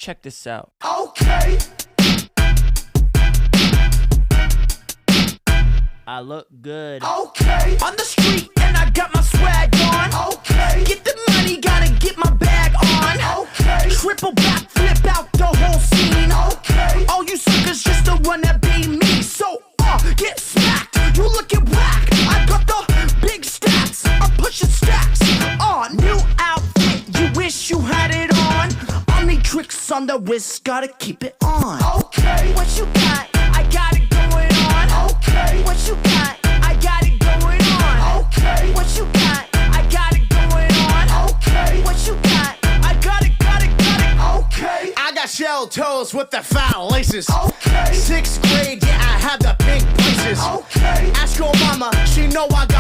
Check this out. Okay. I look good. Okay. On the street and I got my swag on. Okay. Get the money, gotta get my bag on. Okay. Triple back, flip out the whole scene. Okay. All you suckers just the one that be me. So, get smacked. You looking whack. I got the big stacks. I'm pushing stacks. New outfit. You wish you had it on. Omnitrix on the wrist. Gotta keep it on. Okay. What you got? I got it going on. Okay. What you got? I got it going on. Okay. What you got? I got it going on. Okay. What you got? I got it. Okay. I got shell toes with the foul laces. Okay. 6th grade, yeah, I had the pink braces. Okay. Ask your mama, she know I got